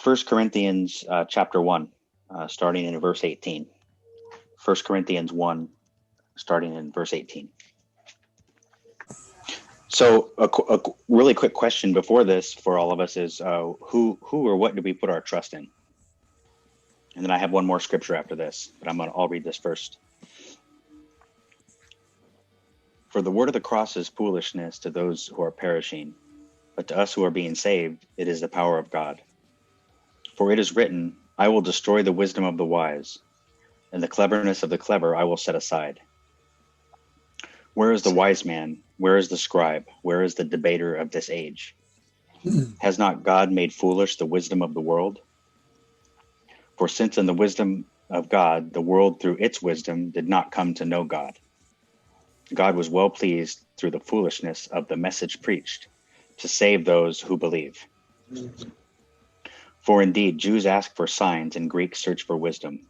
1 Corinthians chapter 1, starting in verse 18. 1 Corinthians 1, starting in verse 18. So a really quick question before this for all of us is who or what do we put our trust in? And then I have one more scripture after this, but I'll read this first. For the word of the cross is foolishness to those who are perishing, but to us who are being saved, it is the power of God. For it is written, I will destroy the wisdom of the wise, and the cleverness of the clever I will set aside. Where is the wise man? Where is the scribe? Where is the debater of this age? Has not God made foolish the wisdom of the world? For since in the wisdom of God, the world through its wisdom did not come to know God, God was well pleased through the foolishness of the message preached to save those who believe. For indeed, Jews ask for signs and Greeks search for wisdom.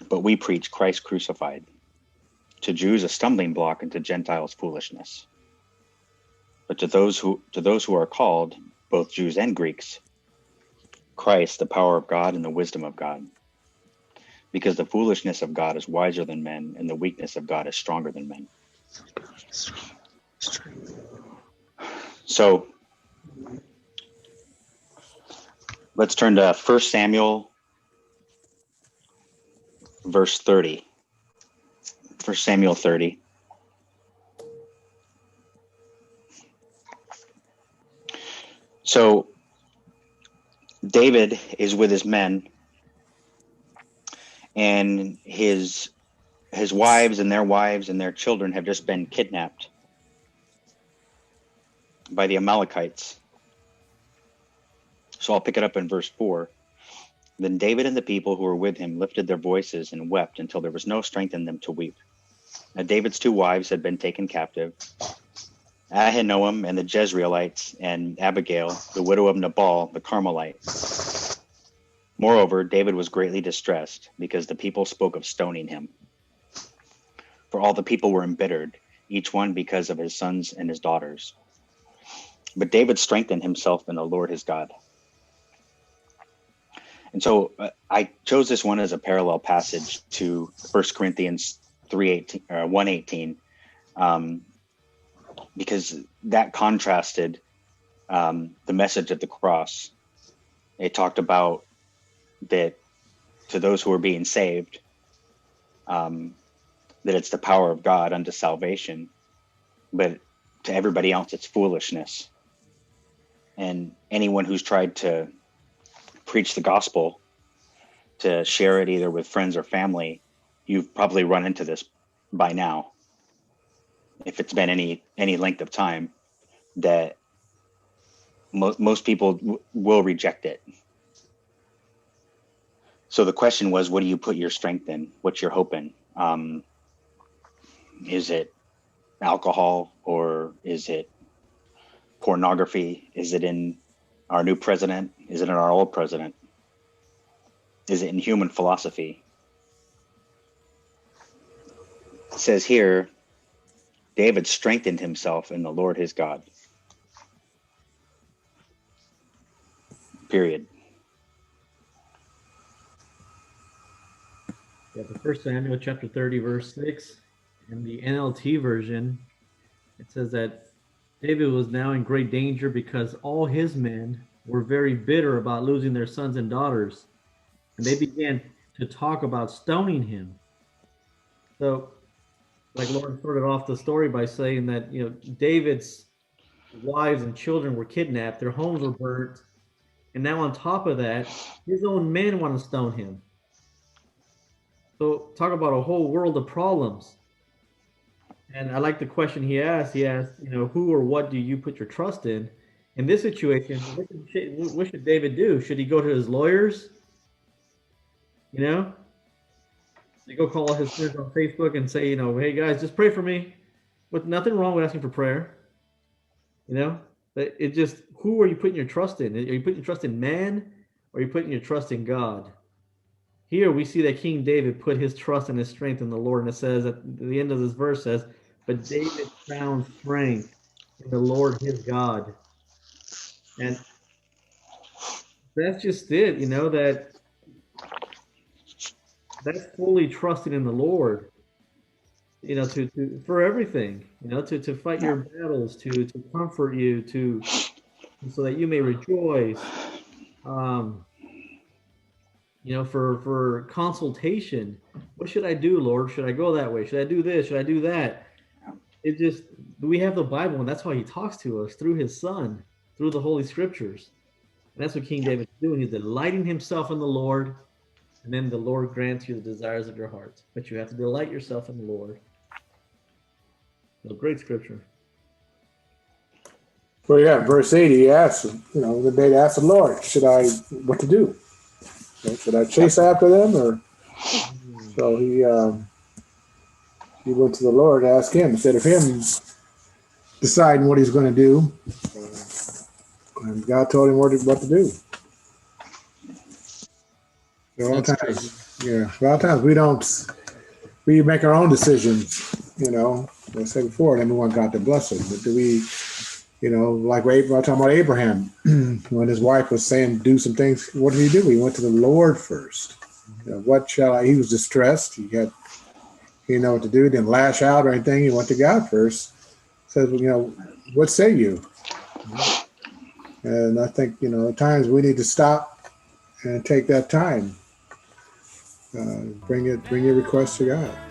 But we preach Christ crucified, to Jews a stumbling block and to Gentiles foolishness. But to those who are called, both Jews and Greeks, Christ, the power of God and the wisdom of God. Because the foolishness of God is wiser than men, and the weakness of God is stronger than men. So let's turn to 1 Samuel, verse 30. 1 Samuel 30. So David is with his men, and his wives and their children have just been kidnapped by the Amalekites. So I'll pick it up in verse 4. Then David and the people who were with him lifted their voices and wept until there was no strength in them to weep. Now David's two wives had been taken captive, Ahinoam and the Jezreelites, and Abigail, the widow of Nabal, the Carmelite. Moreover, David was greatly distressed because the people spoke of stoning him. For all the people were embittered, each one because of his sons and his daughters. But David strengthened himself in the Lord his God. And so I chose this one as a parallel passage to 1 Corinthians 1:18, because that contrasted the message of the cross. It talked about that to those who are being saved, that it's the power of God unto salvation, but to everybody else it's foolishness. And anyone who's tried to preach the gospel, to share it either with friends or family, you've probably run into this by now, if it's been any length of time, that most people will reject it. So the question was, what do you put your strength in? What's your hope in? Is it alcohol, or is it pornography? Is it in our new president? Is it in our old president? Is it in human philosophy? It says here, David strengthened himself in the Lord his God. Period. Yeah, the 1 Samuel chapter 30, verse 6, in the NLT version, it says that David was now in great danger because all his men were very bitter about losing their sons and daughters, and they began to talk about stoning him. So, like Loren started off the story by saying that, David's wives and children were kidnapped, their homes were burnt, and now on top of that, his own men want to stone him. So talk about a whole world of problems. And I like the question he asked. He asked, who or what do you put your trust in? In this situation, what should David do? Should he go to his lawyers? Should he go call his friends on Facebook and say, hey guys, just pray for me? With nothing wrong with asking for prayer. But it just, who are you putting your trust in? Are you putting your trust in man, or are you putting your trust in God? Here we see that King David put his trust and his strength in the Lord. And it says at the end of this verse says, but David found strength in the Lord his God. And that's just it, that's fully trusting in the Lord, for everything, to fight Yeah. your battles, to comfort you, so that you may rejoice. Um, for consultation. What should I do, Lord? Should I go that way? Should I do this? Should I do that? It just We have the Bible, and that's why He talks to us through His Son, through the Holy Scriptures. And that's what King David's doing. He's delighting himself in the Lord, and then the Lord grants you the desires of your heart. But you have to delight yourself in the Lord. So great scripture. Well, yeah, verse 8, he asks, the David asked the Lord, what to do? Should I chase after them? Or so he went to the Lord and asked him instead of him deciding what he's going to do. And God told him what to do. A lot of That's times, true. a lot of times we make our own decisions, as I said before, then we want God to bless it. But do we, like we're talking about Abraham, when his wife was saying do some things, what did he do? He went to the Lord first. What shall I? He was distressed. He didn't know what to do. He didn't lash out or anything. He went to God first. Says, what say you? And I think, at times we need to stop and take that time. Bring your request to God.